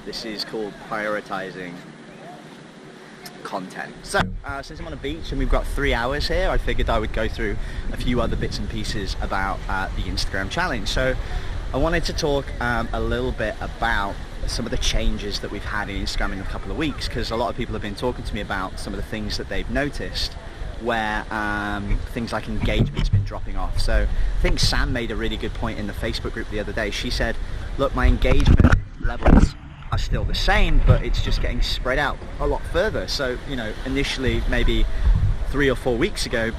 This is called prioritizing content. So, since I'm on a beach and we've got 3 hours here, I figured I would go through a few other bits and pieces about the Instagram challenge. So, I wanted to talk a little bit about some of the changes that we've had in Instagram in a couple of weeks, because a lot of people have been talking to me about some of the things that they've noticed where things like engagement's been dropping off. So I think Sam made a really good point in the Facebook group the other day. She said, look, my engagement levels are still the same, but it's just getting spread out a lot further. So, you know, initially maybe 3 or 4 weeks ago,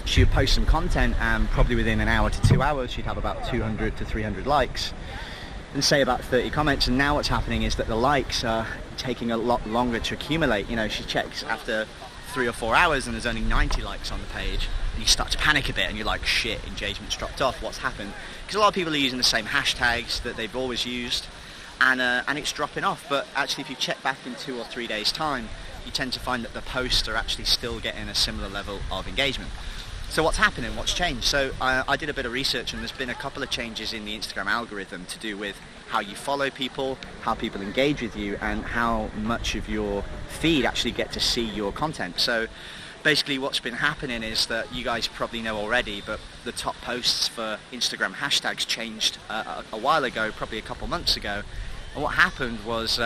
she would post some content and probably within an hour to 2 hours she'd have about 200 to 300 likes and say about 30 comments. And now what's happening is that the likes are taking a lot longer to accumulate. You know, she checks after 3 or 4 hours and there's only 90 likes on the page, and you start to panic a bit and you're like, shit, engagement's dropped off, what's happened? Because a lot of people are using the same hashtags that they've always used, and it's dropping off. But actually, if you check back in 2 or 3 days time, you tend to find that the posts are actually still getting a similar level of engagement. So what's happening? What's changed? So I did a bit of research, and there's been a couple of changes in the Instagram algorithm to do with how you follow people, how people engage with you, and how much of your feed actually get to see your content. So basically what's been happening is that you guys probably know already, but the top posts for Instagram hashtags changed a while ago, probably a couple months ago. And what happened was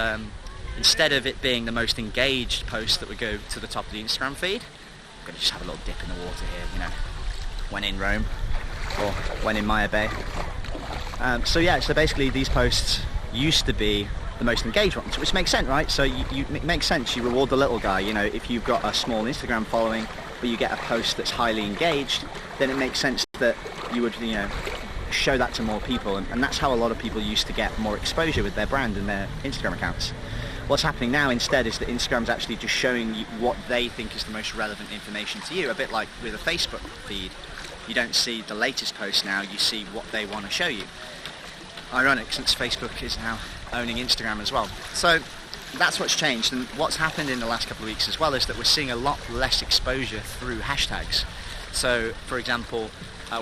instead of it being the most engaged post that would go to the top of the Instagram feed, I'm going to just have a little dip in the water here, you know, when in Rome or when in Maya Bay. So basically these posts used to be the most engaged ones, which makes sense, right? So it makes sense, you reward the little guy. You know, if you've got a small Instagram following but you get a post that's highly engaged, then it makes sense that you would, you know, show that to more people, and that's how a lot of people used to get more exposure with their brand and their Instagram accounts. What's happening now instead is that Instagram's actually just showing you what they think is the most relevant information to you, a bit like with a Facebook feed. You don't see the latest post now, you see what they want to show you. Ironic, since Facebook is now owning Instagram as well. So that's what's changed, and what's happened in the last couple of weeks as well is that we're seeing a lot less exposure through hashtags. So for example,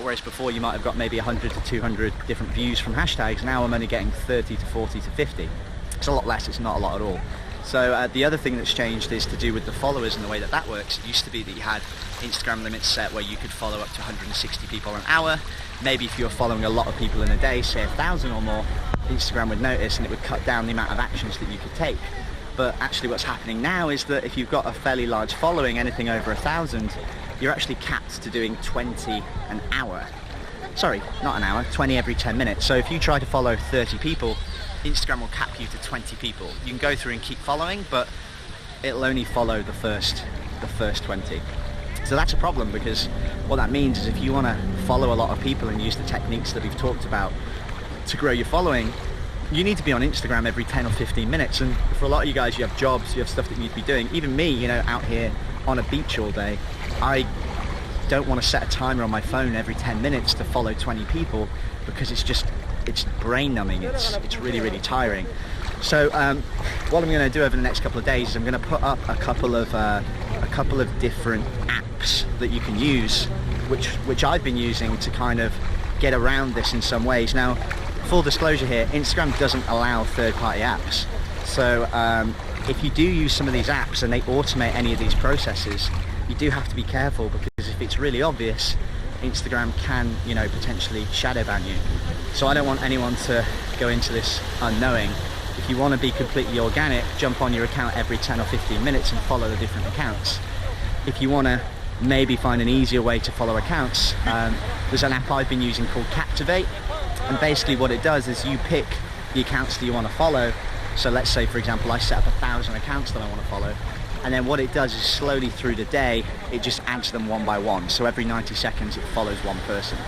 whereas before you might have got maybe 100 to 200 different views from hashtags, now I'm only getting 30 to 40 to 50. It's a lot less, it's not a lot at all. So the other thing that's changed is to do with the followers and the way that that works. It used to be that you had Instagram limits set where you could follow up to 160 people an hour. Maybe if you were following a lot of people in a day, say 1,000 or more, Instagram would notice and it would cut down the amount of actions that you could take. But actually what's happening now is that if you've got a fairly large following, anything over 1,000, you're actually capped to doing 20 an hour. Sorry, not an hour, 20 every 10 minutes. So if you try to follow 30 people, Instagram will cap you to 20 people. You can go through and keep following, but it'll only follow the first 20. So that's a problem, because what that means is if you want to follow a lot of people and use the techniques that we've talked about to grow your following, you need to be on Instagram every 10 or 15 minutes. And for a lot of you guys, you have jobs, you have stuff that you need to be doing. Even me, you know, out here on a beach all day, I don't want to set a timer on my phone every 10 minutes to follow 20 people, because it's brain numbing, it's really, really tiring. So what I'm going to do over the next couple of days is I'm going to put up a couple of different apps that you can use, which I've been using to kind of get around this in some ways. Now, full disclosure here, Instagram doesn't allow third-party apps. So if you do use some of these apps and they automate any of these processes, you do have to be careful, because if it's really obvious, Instagram can, you know, potentially shadow ban you. So I don't want anyone to go into this unknowing. If you want to be completely organic, jump on your account every 10 or 15 minutes and follow the different accounts. If you want to maybe find an easier way to follow accounts, there's an app I've been using called Captivate, and basically what it does is you pick the accounts that you want to follow. So let's say, for example, I set up 1,000 accounts that I want to follow, and then what it does is slowly through the day, it just adds them one by one. So every 90 seconds it follows one person.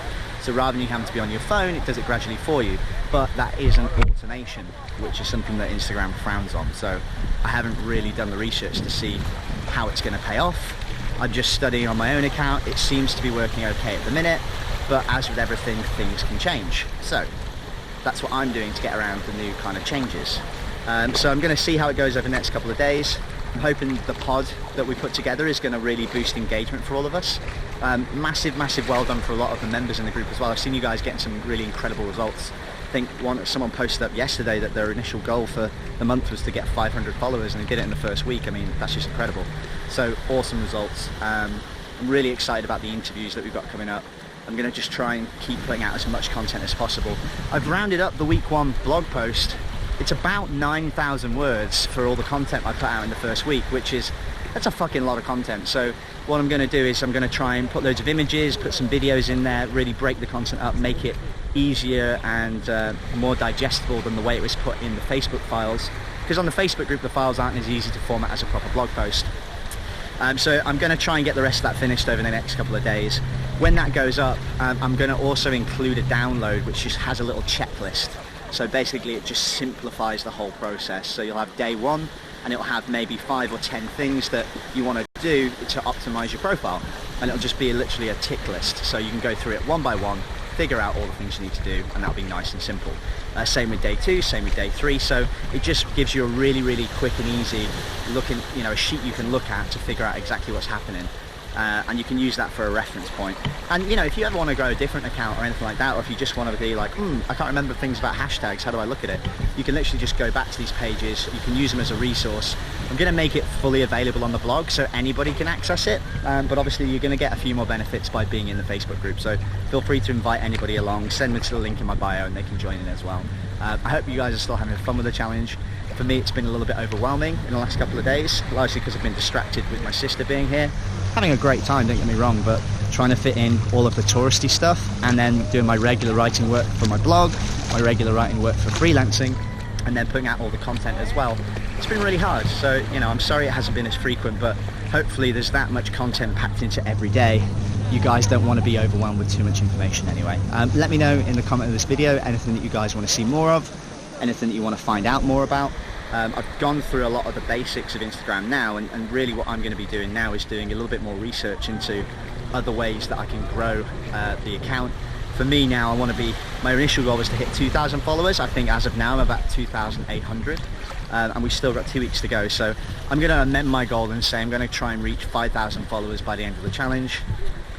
So rather than you having to be on your phone, it does it gradually for you. But that is an automation, which is something that Instagram frowns on. So I haven't really done the research to see how it's going to pay off. I'm just studying on my own account. It seems to be working okay at the minute, but as with everything, things can change. So that's what I'm doing to get around the new kind of changes. So I'm going to see how it goes over the next couple of days. I'm hoping the pod that we put together is going to really boost engagement for all of us. Massive well done for a lot of the members in the group as well. I've seen you guys getting some really incredible results think someone posted up yesterday that their initial goal for the month was to get 500 followers, and they did it in the first week. I mean, that's just incredible. So awesome results. I'm really excited about the interviews that we've got coming up. I'm going to just try and keep putting out as much content as possible. I've rounded up the week 1 blog post. It's about 9,000 words for all the content I put out in the first week, that's a fucking lot of content. So what I'm going to do is I'm going to try and put loads of images, put some videos in there, really break the content up, make it easier and more digestible than the way it was put in the Facebook files. Because on the Facebook group, the files aren't as easy to format as a proper blog post. So I'm going to try and get the rest of that finished over the next couple of days. When that goes up, I'm going to also include a download which just has a little checklist. So basically it just simplifies the whole process. So you'll have day 1 and it'll have maybe 5 or 10 things that you want to do to optimize your profile. And it'll just be literally a tick list. So you can go through it one by one, figure out all the things you need to do, and that'll be nice and simple. Same with day 2, same with day 3. So it just gives you a really, really quick and easy looking, a sheet you can look at to figure out exactly what's happening. And you can use that for a reference point. And if you ever want to grow a different account or anything like that, or if you just want to be like, I can't remember things about hashtags, how do I look at it? You can literally just go back to these pages, you can use them as a resource. I'm going to make it fully available on the blog so anybody can access it, but obviously you're going to get a few more benefits by being in the Facebook group, so feel free to invite anybody along, send them to the link in my bio and they can join in as well. I hope you guys are still having fun with the challenge. For me, it's been a little bit overwhelming in the last couple of days, largely because I've been distracted with my sister being here. Having a great time, don't get me wrong, but trying to fit in all of the touristy stuff and then doing my regular writing work for my blog, my regular writing work for freelancing, and then putting out all the content as well. It's been really hard, so I'm sorry it hasn't been as frequent, but hopefully there's that much content packed into every day. You guys don't want to be overwhelmed with too much information anyway. Let me know in the comment of this video anything that you guys want to see more of, anything that you want to find out more about. I've gone through a lot of the basics of Instagram now, and really what I'm going to be doing now is doing a little bit more research into other ways that I can grow the account. For me now, my initial goal was to hit 2,000 followers. I think as of now I'm about 2,800, and we've still got 2 weeks to go. So I'm going to amend my goal and say I'm going to try and reach 5,000 followers by the end of the challenge.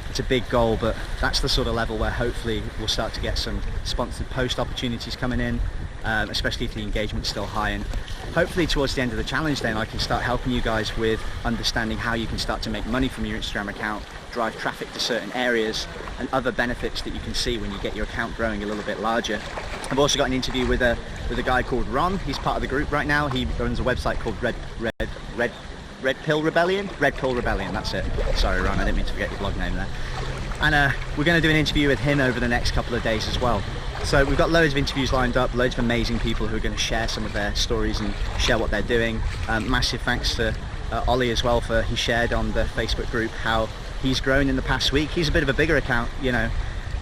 It's a big goal, but that's the sort of level where hopefully we'll start to get some sponsored post opportunities coming in, especially if the engagement's still high. And hopefully towards the end of the challenge then I can start helping you guys with understanding how you can start to make money from your Instagram account, drive traffic to certain areas, and other benefits that you can see when you get your account growing a little bit larger. I've also got an interview with a guy called Ron. He's part of the group right now. He runs a website called Red Pill Rebellion, that's it. Sorry Ron, I didn't mean to forget your blog name there. And we're going to do an interview with him over the next couple of days as well. So we've got loads of interviews lined up, loads of amazing people who are going to share some of their stories and share what they're doing. Massive thanks to Ollie as well, he shared on the Facebook group how he's grown in the past week. He's a bit of a bigger account,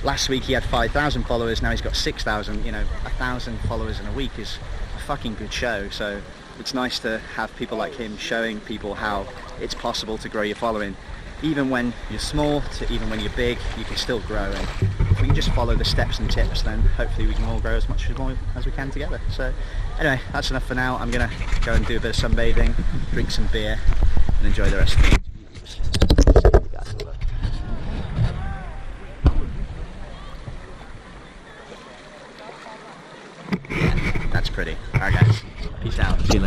last week he had 5,000 followers, now he's got 6,000. 1,000 followers in a week is a fucking good show. So it's nice to have people like him showing people how it's possible to grow your following. Even when you're small to even when you're big, you can still grow. And if we can just follow the steps and tips, then hopefully we can all grow as much as we can together. So anyway, that's enough for now. I'm gonna go and do a bit of sunbathing, drink some beer, and enjoy the rest of the week.